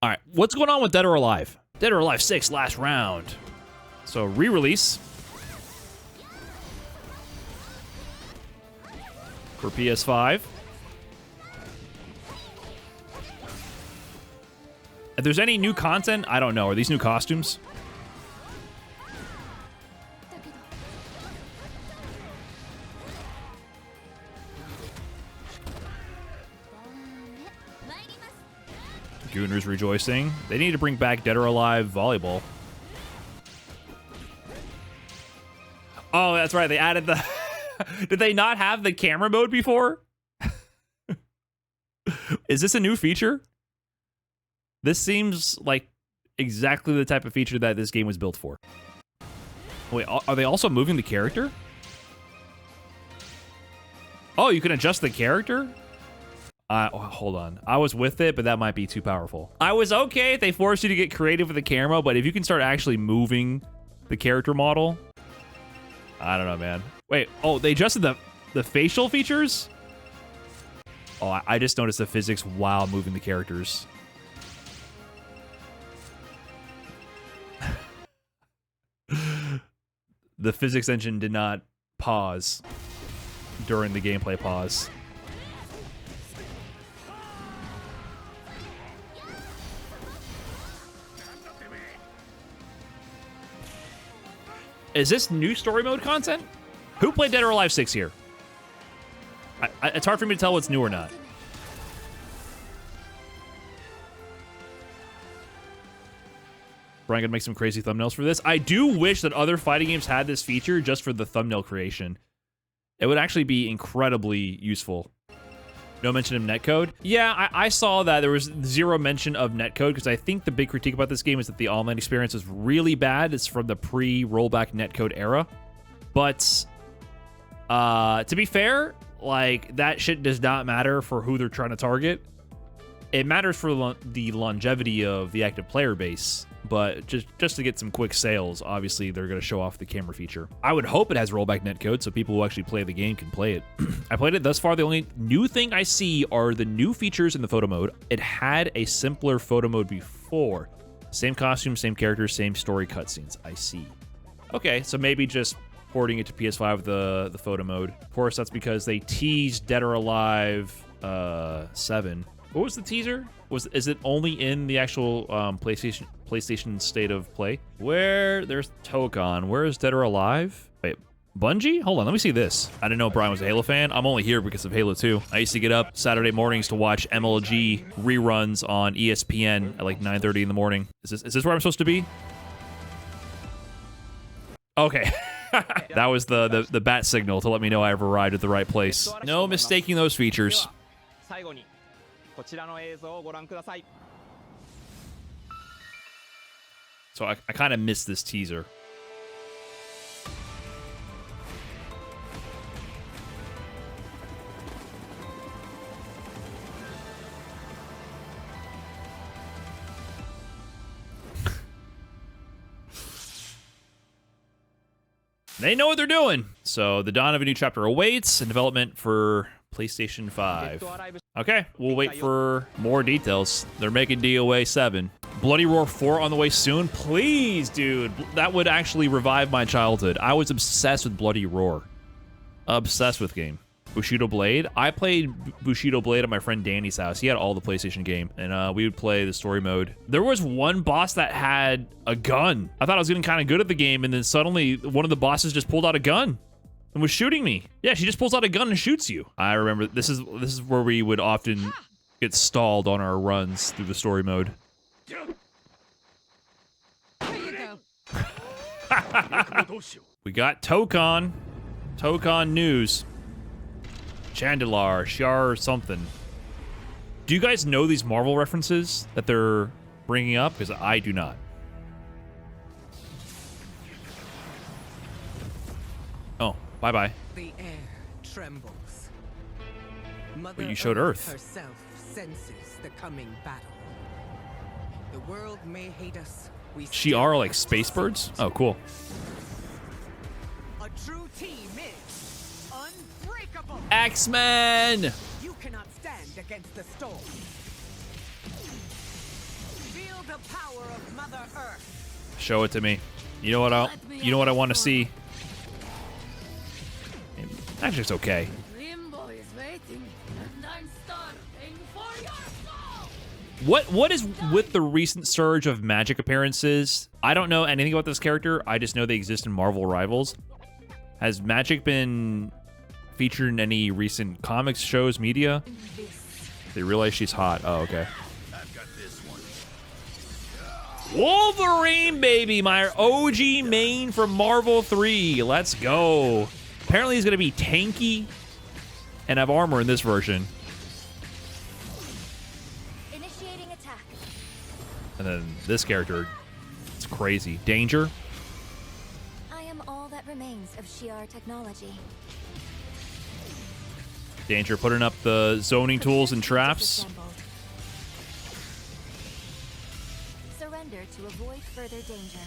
All right, what's going on with Dead or Alive? Dead or Alive 6 last round. So re-release for PS5. If there's any new content, I don't know. Are these new costumes? Gooner's rejoicing. They need to bring back Dead or Alive volleyball. Oh, that's right. They added the... Did they not have the camera mode before? Is this a new feature? This seems like exactly the type of feature that this game was built for. Wait, are they also moving the character? Oh, you can adjust the character? Hold on. I was with it, but that might be too powerful. I was okay if they forced you to get creative with the camera, but if you can start actually moving the character model, I don't know, man. Wait, oh, they adjusted the facial features? Oh, I just noticed the physics while moving the characters. The physics engine did not pause during the gameplay pause. Is this new story mode content? Who played Dead or Alive 6 here? It's hard for me to tell what's new or not. Brian gonna make some crazy thumbnails for this. I do wish that other fighting games had this feature just for the thumbnail creation. It would actually be incredibly useful. No mention of netcode. Yeah, I saw that there was zero mention of netcode because I think the big critique about this game is that the online experience is really bad. It's from the pre-rollback netcode era. But to be fair, like that shit does not matter for who they're trying to target. It matters for the longevity of the active player base. But just to get some quick sales, obviously they're going to show off the camera feature. I would hope it has rollback netcode so people who actually play the game can play it. I played it thus far. The only new thing I see are the new features in the photo mode. It had a simpler photo mode before. Same costume, same characters, same story cutscenes. I see. Okay, so maybe just porting it to PS5 with the photo mode. Of course, that's because they teased Dead or Alive 7. What was the teaser? Is it only in the actual PlayStation state of play? There's Tokon. Where is Dead or Alive? Wait, Bungie? Hold on, let me see this. I didn't know Brian was a Halo fan. I'm only here because of Halo 2. I used to get up Saturday mornings to watch MLG reruns on ESPN at like 9:30 in the morning. Is this where I'm supposed to be? Okay. That was the bat signal to let me know I've arrived at the right place. No mistaking those features. So I kind of missed this teaser. They know what they're doing. So the dawn of a new chapter awaits in development for PlayStation 5. Okay, we'll wait for more details. They're making DOA 7. Bloody Roar 4 on the way soon? Please, dude. That would actually revive my childhood. I was obsessed with Bloody Roar. Obsessed with game. Bushido Blade? I played Bushido Blade at my friend Danny's house. He had all the PlayStation game, and we would play the story mode. There was one boss that had a gun. I thought I was getting kind of good at the game, and then suddenly one of the bosses just pulled out a gun and was shooting me. Yeah, she just pulls out a gun and shoots you. I remember this is where we would often get stalled on our runs through the story mode. We got Tokon. Tokon news. Chandelar, Shar, something. Do you guys know these Marvel references that they're bringing up? Because I do not. Oh, bye-bye. The air trembles. But you showed Earth. Herself senses the coming battle. The world may hate us. She are like space birds? Oh, cool. A true team is unbreakable. X-Men! You cannot stand against the storm. the power of Mother Earth. Show it to me. You know what I want to see. Actually, it's okay. Limbo is waiting, and I'm starving for your soul. What is with the recent surge of magic appearances? I don't know anything about this character. I just know they exist in Marvel Rivals. Has magic been featured in any recent comics, shows, media? They realize she's hot. Oh, okay. I've got this one. Wolverine, baby, my OG main from Marvel 3. Let's go. Apparently he's going to be tanky and have armor in this version. Initiating attack. And then this character, it's crazy. Danger. I am all that remains of Shi'ar technology. Danger putting up the zoning tools and traps. Surrender to avoid further danger.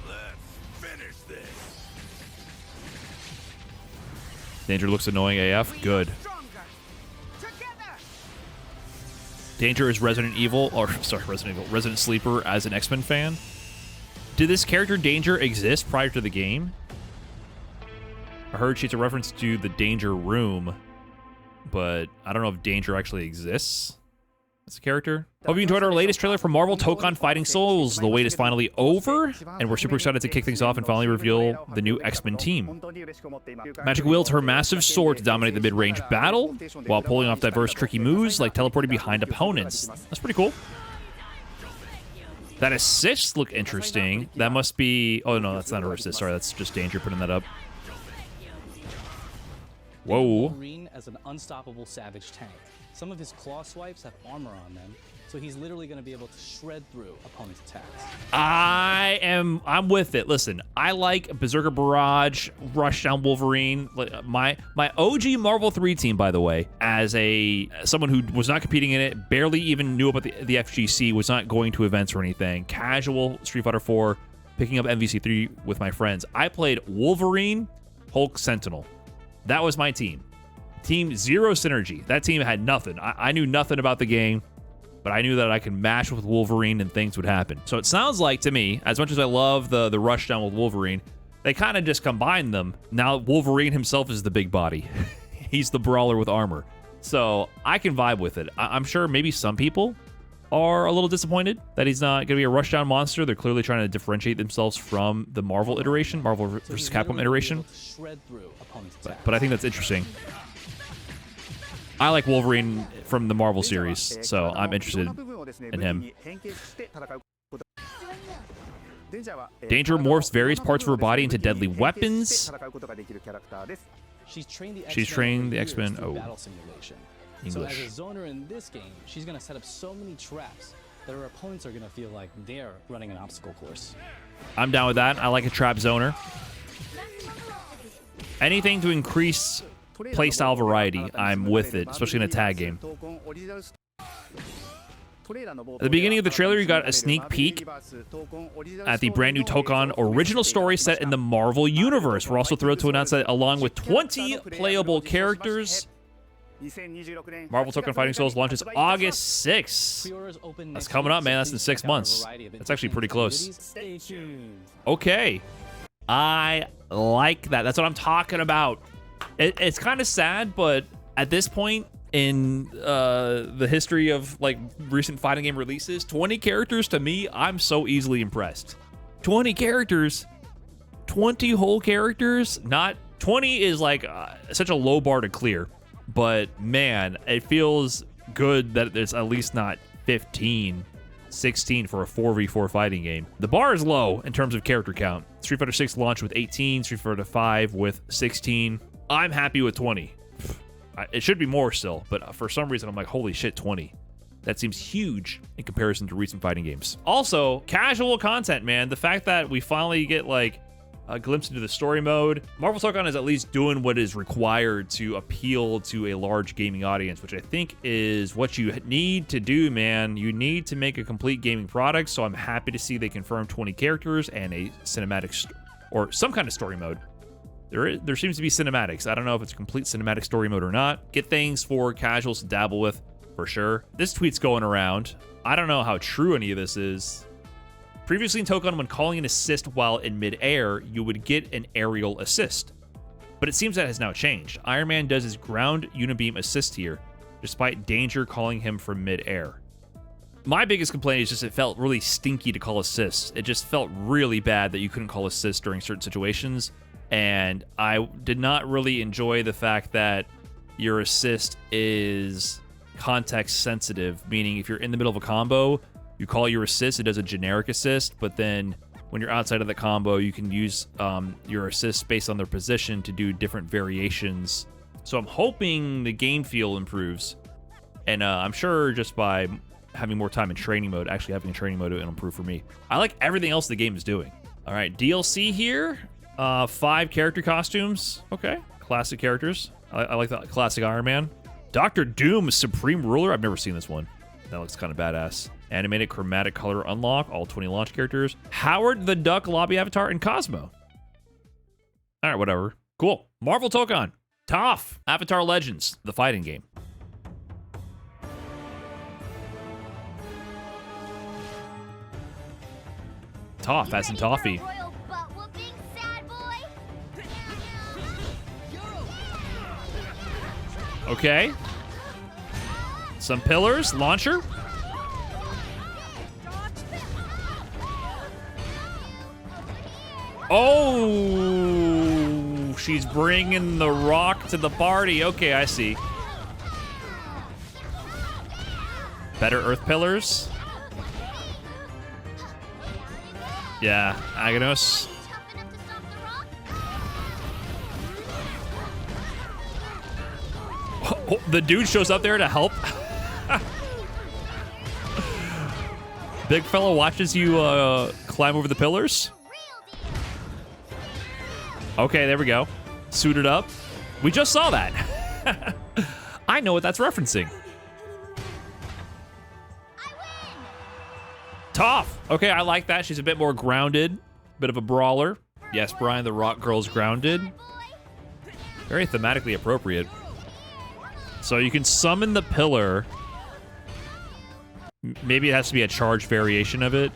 Let's finish this. Danger looks annoying AF. Good. Stronger. Together. Danger is Resident Evil, or sorry, Resident Sleeper as an X-Men fan. Did this character Danger exist prior to the game? I heard she's a reference to the Danger Room, but I don't know if Danger actually exists as a character. Hope you enjoyed our latest trailer for Marvel Tokon Fighting Souls. The wait is finally over, and we're super excited to kick things off and finally reveal the new X-Men team. Magic wields her massive sword to dominate the mid-range battle, while pulling off diverse tricky moves like teleporting behind opponents. That's pretty cool. That assist look interesting. That must be... Oh, no, that's not her assist. Sorry, that's just Danger putting that up. Whoa. Wolverine as an unstoppable savage tank. Some of his claw swipes have armor on them, so he's literally going to be able to shred through opponents' attacks. I'm with it. Listen, I like Berserker Barrage, Rushdown Wolverine. My OG Marvel 3 team, by the way, as someone who was not competing in it, barely even knew about the FGC, was not going to events or anything, casual Street Fighter 4, picking up MVC3 with my friends. I played Wolverine, Hulk, Sentinel. That was my team. Team Zero Synergy. That team had nothing. I knew nothing about the game, but I knew that I could mash with Wolverine and things would happen. So it sounds like to me, as much as I love the rushdown with Wolverine, they kind of just combined them. Now Wolverine himself is the big body. He's the brawler with armor. So I can vibe with it. I'm sure maybe some people are a little disappointed that he's not going to be a rushdown monster. They're clearly trying to differentiate themselves from the Marvel iteration, Marvel vs. Capcom iteration. But I think that's interesting. I like Wolverine from the Marvel series, so I'm interested in him. Danger morphs various parts of her body into deadly weapons. She's trained the X-Men. Oh, battle simulation. English. So as a zoner in this game, she's going to set up so many traps that her opponents are going to feel like they're running an obstacle course. I'm down with that. I like a trap zoner. Anything to increase playstyle variety, I'm with it, especially in a tag game. At the beginning of the trailer, you got a sneak peek at the brand new Tokon original story set in the Marvel Universe. We're also thrilled to announce that along with 20 playable characters, Marvel Tokon Fighting Souls launches August 6th. That's coming up, man. That's in 6 months. That's actually pretty close. Okay. I like that. That's what I'm talking about. It's kind of sad, but at this point in the history of like recent fighting game releases, 20 characters, to me, I'm so easily impressed. 20 characters, 20 whole characters. Not 20 is like such a low bar to clear, but man, it feels good that there's at least not 15, 16 for a 4v4 fighting game. The bar is low in terms of character count. Street Fighter 6 launched with 18, Street Fighter 5 with 16. I'm happy with 20. It should be more still, but for some reason I'm like, holy shit, 20. That seems huge in comparison to recent fighting games. Also, casual content, man. The fact that we finally get like a glimpse into the story mode. Marvel Tokon is at least doing what is required to appeal to a large gaming audience, which I think is what you need to do, man. You need to make a complete gaming product, so I'm happy to see they confirmed 20 characters and a cinematic or some kind of story mode. There seems to be cinematics. I don't know if it's a complete cinematic story mode or not. Get things for casuals to dabble with, for sure. This tweet's going around. I don't know how true any of this is. Previously in Tokon, when calling an assist while in mid-air, you would get an aerial assist. But it seems that has now changed. Iron Man does his ground unibeam assist here, despite danger calling him from mid-air. My biggest complaint is just it felt really stinky to call assists. It just felt really bad that you couldn't call assists during certain situations. And I did not really enjoy the fact that your assist is context sensitive, meaning if you're in the middle of a combo, you call your assist, it does a generic assist, but then when you're outside of the combo, you can use your assist based on their position to do different variations. So I'm hoping the game feel improves. And I'm sure just by having more time in training mode, actually having a training mode, it'll improve for me. I like everything else the game is doing. All right, DLC here. 5 character costumes. Okay, classic characters. I like the classic Iron Man. Dr. Doom, Supreme Ruler. I've never seen this one. That looks kind of badass. Animated chromatic color unlock. All 20 launch characters. Howard the Duck lobby avatar and Cosmo. All right, whatever. Cool. Marvel Tokon. Toph. Avatar Legends. The fighting game. Toph, as in toffee. Okay. Some pillars. Launcher. Oh, she's bringing the rock to the party. Okay, I see. Better earth pillars. Yeah, Aghanos. Oh, the dude shows up there to help. Big fella watches you climb over the pillars. Okay, there we go. Suited up. We just saw that. I know what that's referencing. Toph. Okay, I like that. She's a bit more grounded. Bit of a brawler. Yes, Brian, the rock girl's grounded. Very thematically appropriate. So you can summon the pillar. Maybe it has to be a charged variation of it.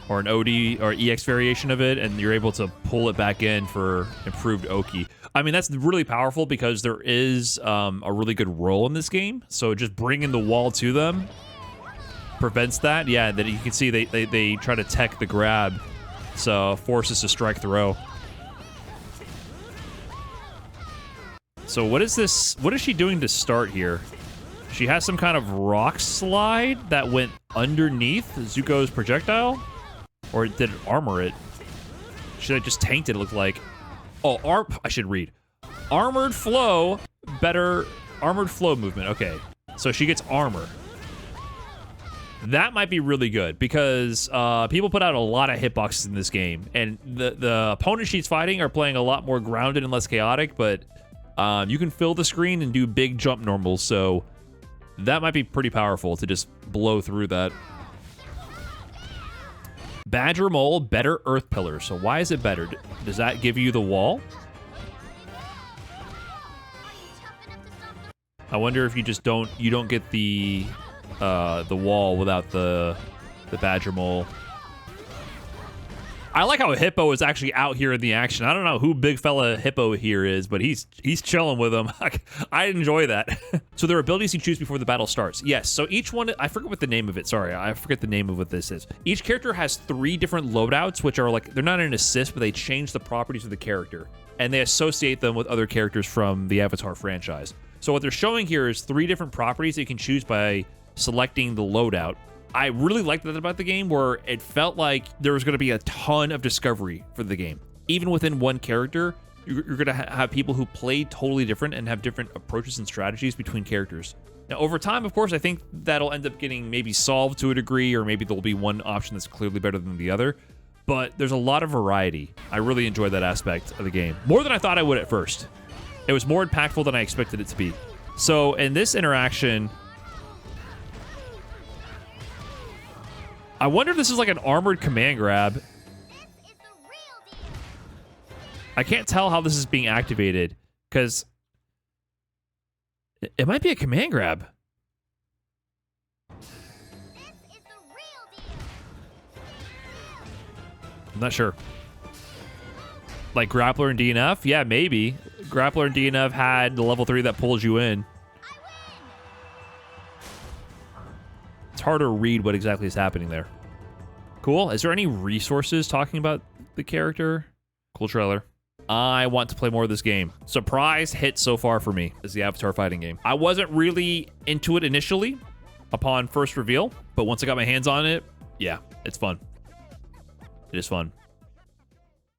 Or an OD or EX variation of it, and you're able to pull it back in for improved Oki. I mean, that's really powerful because there is a really good roll in this game. So just bringing the wall to them prevents that. Yeah, that you can see they try to tech the grab, so forces to strike throw. So what is this? What is she doing to start here? She has some kind of rock slide that went underneath Zuko's projectile? Or did it armor it? Should I just tanked it, it looked like? Oh, I should read. Armored flow, better armored flow movement. Okay, so she gets armor. That might be really good because people put out a lot of hitboxes in this game, and the opponent she's fighting are playing a lot more grounded and less chaotic, but you can fill the screen and do big jump normals, so that might be pretty powerful to just blow through that. Badger Mole, better earth pillar. So why is it better? Does that give you the wall? I wonder if you just don't get the wall without the Badger Mole. I like how Hippo is actually out here in the action. I don't know who big fella Hippo here is, but he's chilling with them. I enjoy that. So there are abilities you choose before the battle starts. Yes, so each one, I forget what the name of it. Sorry, I forget the name of what this is. Each character has 3 different loadouts, which are like, they're not an assist, but they change the properties of the character. And they associate them with other characters from the Avatar franchise. So what they're showing here is 3 different properties that you can choose by selecting the loadout. I really liked that about the game, where it felt like there was going to be a ton of discovery for the game. Even within one character, you're going to have people who play totally different and have different approaches and strategies between characters. Now, over time, of course, I think that'll end up getting maybe solved to a degree, or maybe there'll be one option that's clearly better than the other. But there's a lot of variety. I really enjoyed that aspect of the game. More than I thought I would at first. It was more impactful than I expected it to be. So in this interaction, I wonder if this is like an armored command grab. I can't tell how this is being activated, because it might be a command grab. I'm not sure. Like Grappler and DNF? Yeah, maybe. Grappler and DNF had the level 3 that pulls you in. It's hard to read what exactly is happening there. Cool. Is there any resources talking about the character? Cool trailer. I want to play more of this game. Surprise hit so far for me is the Avatar fighting game. I wasn't really into it initially upon first reveal, but once I got my hands on it, yeah, it's fun. It is fun.